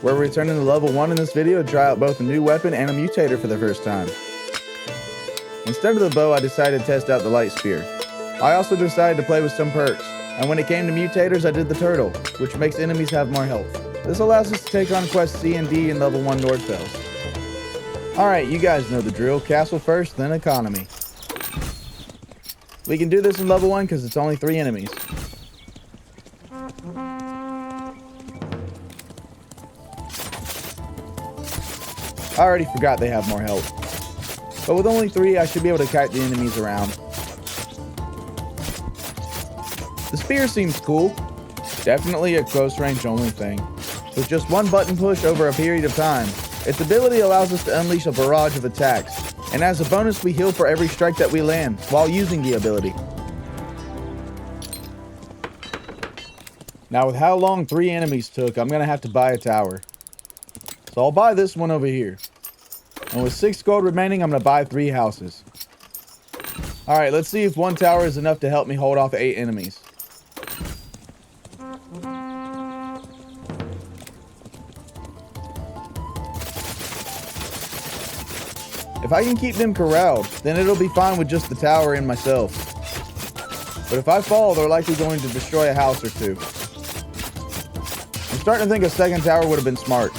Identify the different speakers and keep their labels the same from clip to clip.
Speaker 1: We're returning to level 1 in this video to try out both a new weapon and a mutator for the first time. Instead of the bow, I decided to test out the light spear. I also decided to play with some perks, and when it came to mutators, I did the turtle, which makes enemies have more health. This allows us to take on quests C and D in level 1 Nordfells. Alright, you guys know the drill. Castle first, then economy. We can do this in level 1 because it's only 3 enemies. I already forgot they have more health. But with only 3, I should be able to kite the enemies around. The spear seems cool. Definitely a close range only thing. With just one button push over a period of time, its ability allows us to unleash a barrage of attacks. And as a bonus, we heal for every strike that we land while using the ability. Now with how long 3 enemies took, I'm going to have to buy a tower. So I'll buy this one over here. And with 6 gold remaining, I'm going to buy 3 houses. Alright, let's see if 1 tower is enough to help me hold off 8 enemies. If I can keep them corralled, then it'll be fine with just the tower and myself. But if I fall, they're likely going to destroy a house or 2. I'm starting to think a second tower would have been smart.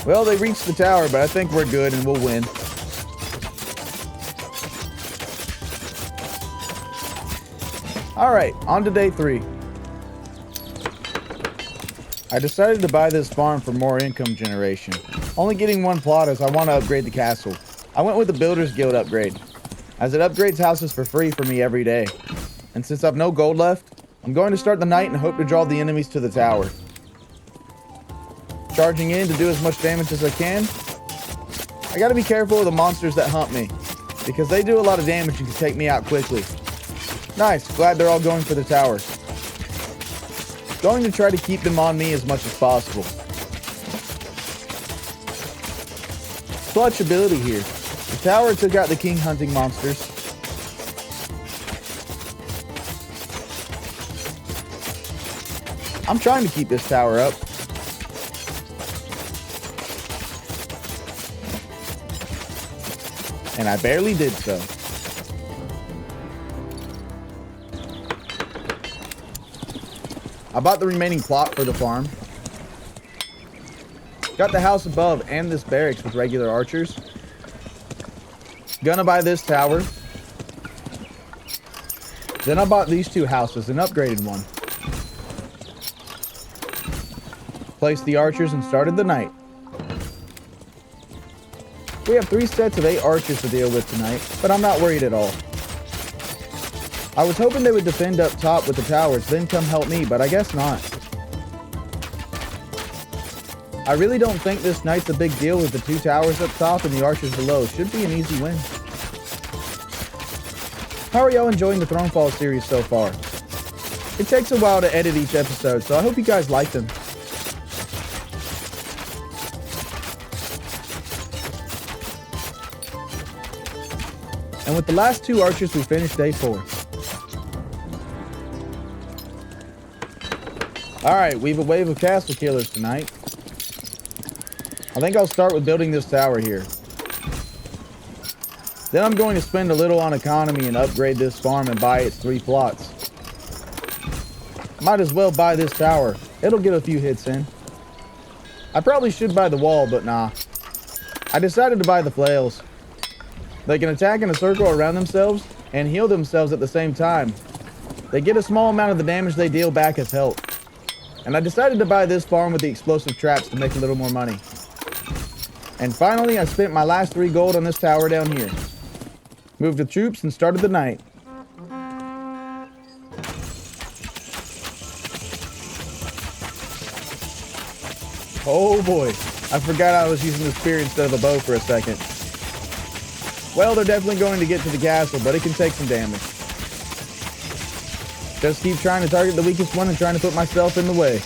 Speaker 1: Well, they reached the tower, but I think we're good and we'll win. Alright, on to day 3. I decided to buy this farm for more income generation. Only getting 1 plot as I want to upgrade the castle. I went with the Builders Guild upgrade, as it upgrades houses for free for me every day. And since I've no gold left, I'm going to start the night and hope to draw the enemies to the tower. Charging in to do as much damage as I can. I gotta be careful of the monsters that hunt me, because they do a lot of damage and can take me out quickly. Nice, glad they're all going for the tower. Going to try to keep them on me as much as possible. Clutch ability here. The tower took out the king hunting monsters. I'm trying to keep this tower up. And I barely did so. I bought the remaining plot for the farm. Got the house above and this barracks with regular archers. Gonna buy this tower. Then I bought these 2 houses, an upgraded one. Placed the archers and started the night. We have 3 sets of 8 archers to deal with tonight, but I'm not worried at all. I was hoping they would defend up top with the towers, then come help me, but I guess not. I really don't think this night's a big deal with the 2 towers up top and the archers below. Should be an easy win. How are y'all enjoying the Thronefall series so far? It takes a while to edit each episode, so I hope you guys like them. And with the last 2 archers, we finished day 4. Alright, we have a wave of castle killers tonight. I think I'll start with building this tower here. Then I'm going to spend a little on economy and upgrade this farm and buy its 3 plots. Might as well buy this tower. It'll get a few hits in. I probably should buy the wall, but nah. I decided to buy the flails. They can attack in a circle around themselves and heal themselves at the same time. They get a small amount of the damage they deal back as health. And I decided to buy this farm with the explosive traps to make a little more money. And finally, I spent my last 3 gold on this tower down here. Moved the troops and started the night. Oh boy, I forgot I was using the spear instead of a bow for a second. Well, they're definitely going to get to the castle, but it can take some damage. Just keep trying to target the weakest one and trying to put myself in the way.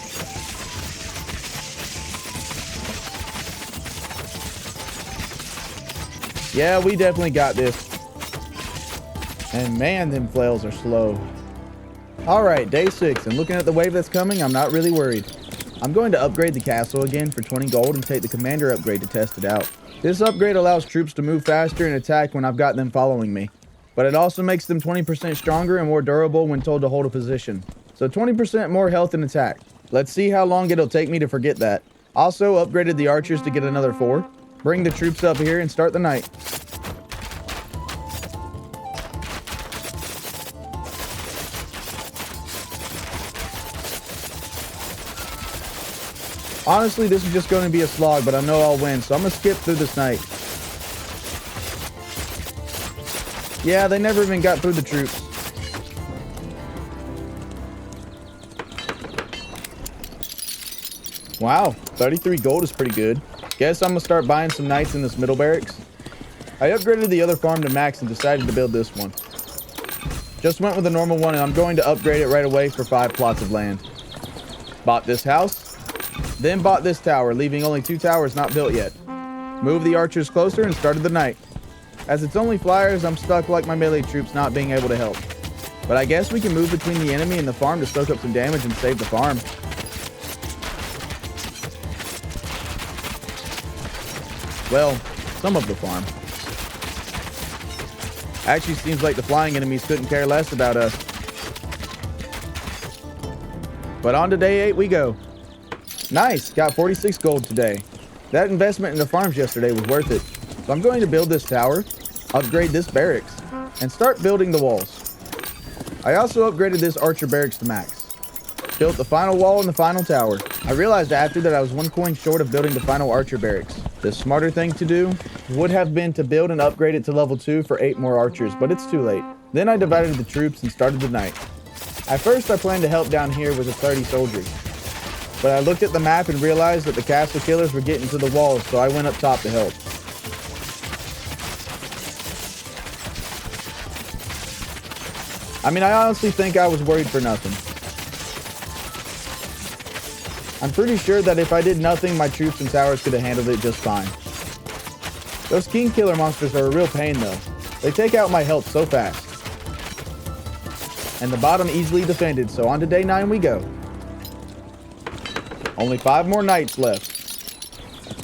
Speaker 1: Yeah, we definitely got this. And man, them flails are slow. Alright, day 6, and looking at the wave that's coming, I'm not really worried. I'm going to upgrade the castle again for 20 gold and take the commander upgrade to test it out. This upgrade allows troops to move faster and attack when I've got them following me. But it also makes them 20% stronger and more durable when told to hold a position. So 20% more health and attack. Let's see how long it'll take me to forget that. Also upgraded the archers to get another 4. Bring the troops up here and start the night. Honestly, this is just going to be a slog, but I know I'll win, so I'm going to skip through this night. Yeah, they never even got through the troops. Wow, 33 gold is pretty good. Guess I'm going to start buying some knights in this middle barracks. I upgraded the other farm to max and decided to build this one. Just went with the normal one, and I'm going to upgrade it right away for 5 plots of land. Bought this house. Then bought this tower, leaving only 2 towers not built yet. Moved the archers closer and started the night. As it's only flyers, I'm stuck like my melee troops not being able to help. But I guess we can move between the enemy and the farm to soak up some damage and save the farm. Well, some of the farm. Actually seems like the flying enemies couldn't care less about us. But on to day 8 we go. Nice, got 46 gold today. That investment in the farms yesterday was worth it. So I'm going to build this tower, upgrade this barracks, and start building the walls. I also upgraded this archer barracks to max. Built the final wall and the final tower. I realized after that I was 1 coin short of building the final archer barracks. The smarter thing to do would have been to build and upgrade it to level 2 for 8 more archers, but it's too late. Then I divided the troops and started the night. At first I planned to help down here with the 30 soldiers. But I looked at the map and realized that the castle killers were getting to the walls, so I went up top to help. I mean, I honestly think I was worried for nothing. I'm pretty sure that if I did nothing, my troops and towers could have handled it just fine. Those king killer monsters are a real pain though. They take out my health so fast. And the bottom easily defended, so on to day 9 we go. Only 5 more nights left.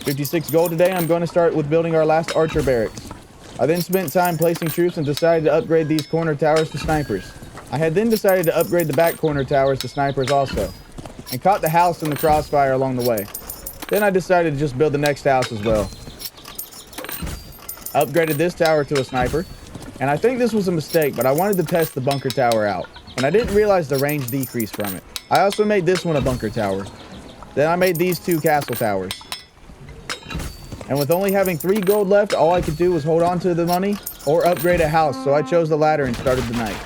Speaker 1: 56 gold today. I'm going to start with building our last archer barracks. I then spent time placing troops and decided to upgrade these corner towers to snipers. I had then decided to upgrade the back corner towers to snipers also, and caught the house in the crossfire along the way. Then I decided to just build the next house as well. Upgraded this tower to a sniper, and I think this was a mistake, but I wanted to test the bunker tower out, and I didn't realize the range decreased from it. I also made this one a bunker tower. Then I made these 2 castle towers. And with only having 3 gold left, all I could do was hold on to the money or upgrade a house, so I chose the latter and started the night.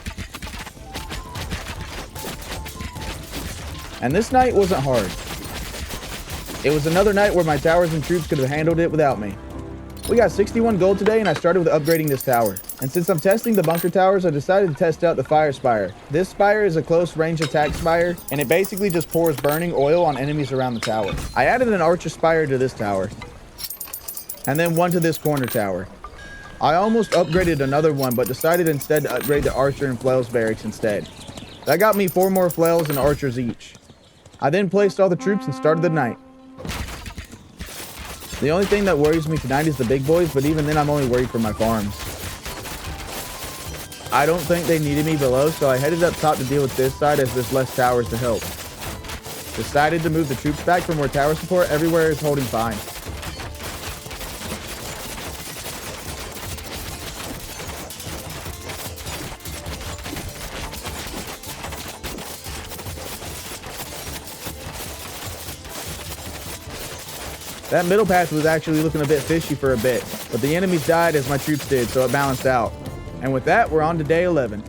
Speaker 1: And this night wasn't hard. It was another night where my towers and troops could have handled it without me. We got 61 gold today, and I started with upgrading this tower. And since I'm testing the bunker towers, I decided to test out the fire spire. This spire is a close range attack spire, and it basically just pours burning oil on enemies around the tower. I added an archer spire to this tower, and then one to this corner tower. I almost upgraded another one, but decided instead to upgrade the archer and flails barracks instead. That got me 4 more flails and archers each. I then placed all the troops and started the night. The only thing that worries me tonight is the big boys, but even then I'm only worried for my farms. I don't think they needed me below, so I headed up top to deal with this side as there's less towers to help. Decided to move the troops back for more tower support. Everywhere is holding fine. That middle path was actually looking a bit fishy for a bit, but the enemies died as my troops did, so it balanced out. And with that, we're on to day 11.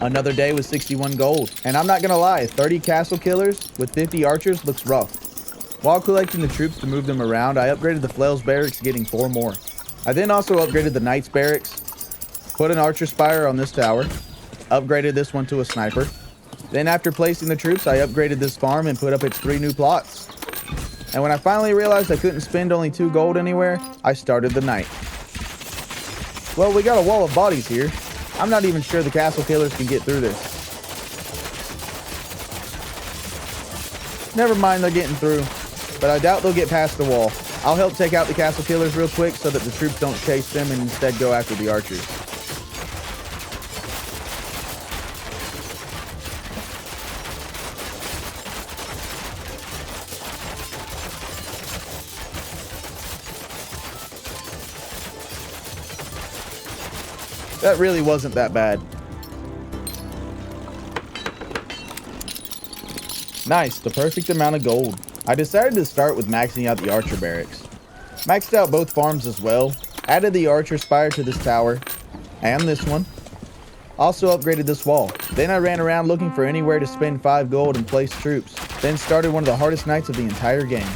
Speaker 1: Another day with 61 gold. And I'm not gonna lie, 30 castle killers with 50 archers looks rough. While collecting the troops to move them around, I upgraded the flails barracks, getting 4 more. I then also upgraded the knights barracks, put an archer spire on this tower, upgraded this one to a sniper. Then after placing the troops, I upgraded this farm and put up its 3 new plots. And when I finally realized I couldn't spend only 2 gold anywhere, I started the night. Well, we got a wall of bodies here. I'm not even sure the castle killers can get through this. Never mind, they're getting through, but I doubt they'll get past the wall. I'll help take out the castle killers real quick so that the troops don't chase them and instead go after the archers. That really wasn't that bad. Nice, the perfect amount of gold. I decided to start with maxing out the archer barracks. Maxed out both farms as well. Added the archer spire to this tower. And this one. Also upgraded this wall. Then I ran around looking for anywhere to spend 5 gold and place troops. Then started one of the hardest nights of the entire game.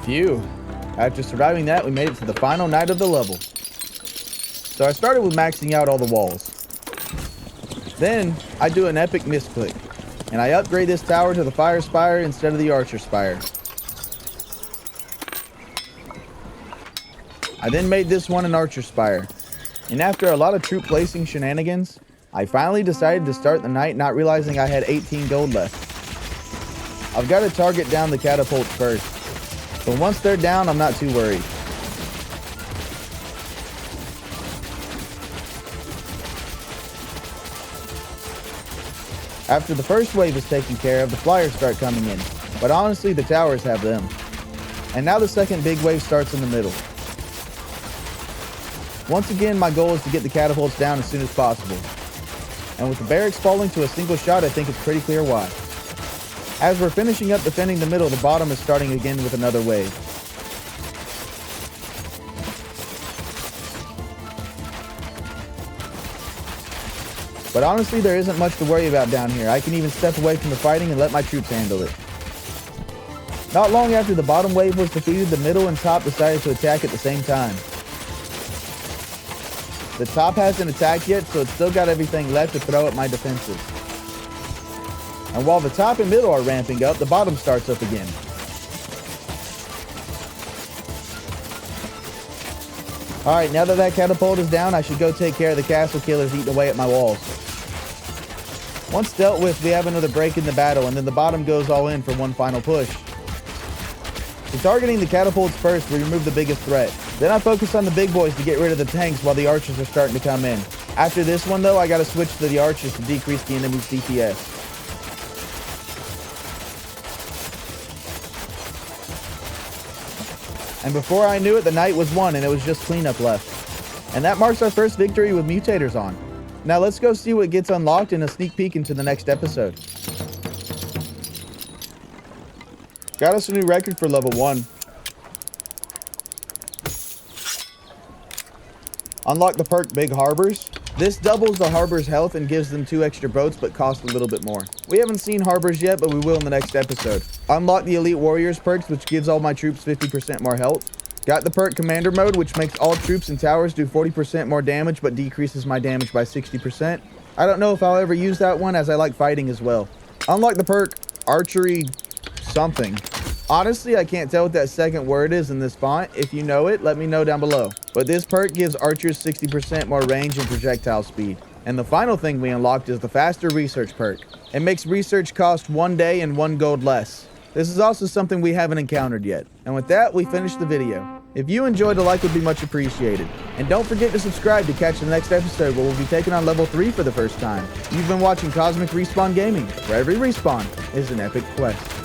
Speaker 1: Phew. After surviving that, we made it to the final night of the level. So I started with maxing out all the walls. Then, I do an epic misclick, and I upgrade this tower to the fire spire instead of the archer spire. I then made this one an archer spire, and after a lot of troop placing shenanigans, I finally decided to start the night not realizing I had 18 gold left. I've got to target down the catapults first. But once they're down, I'm not too worried. After the first wave is taken care of, the flyers start coming in. But honestly, the towers have them. And now the second big wave starts in the middle. Once again, my goal is to get the catapults down as soon as possible. And with the barracks falling to a single shot, I think it's pretty clear why. As we're finishing up defending the middle, the bottom is starting again with another wave. But honestly, there isn't much to worry about down here. I can even step away from the fighting and let my troops handle it. Not long after the bottom wave was defeated, the middle and top decided to attack at the same time. The top hasn't attacked yet, so it's still got everything left to throw at my defenses. And while the top and middle are ramping up, the bottom starts up again. Alright, now that that catapult is down, I should go take care of the castle killers eating away at my walls. Once dealt with, we have another break in the battle, and then the bottom goes all in for one final push. So targeting the catapults first, we remove the biggest threat. Then I focus on the big boys to get rid of the tanks while the archers are starting to come in. After this one though, I gotta switch to the archers to decrease the enemy's DPS. And before I knew it, the night was won and it was just cleanup left. And that marks our first victory with mutators on. Now let's go see what gets unlocked and a sneak peek into the next episode. Got us a new record for level 1. Unlock the perk Big Harbors. This doubles the harbor's health and gives them 2 extra boats, but costs a little bit more. We haven't seen harbors yet, but we will in the next episode. Unlock the Elite Warriors perks, which gives all my troops 50% more health. Got the perk Commander Mode, which makes all troops and towers do 40% more damage, but decreases my damage by 60%. I don't know if I'll ever use that one, as I like fighting as well. Unlock the perk Archery something. Honestly, I can't tell what that second word is in this font. If you know it, let me know down below. But this perk gives archers 60% more range and projectile speed. And the final thing we unlocked is the faster research perk. It makes research cost 1 day and 1 gold less. This is also something we haven't encountered yet. And with that, we finish the video. If you enjoyed, a like would be much appreciated. And don't forget to subscribe to catch the next episode where we'll be taking on level 3 for the first time. You've been watching CosmicRespawnGaming, where every respawn is an epic quest.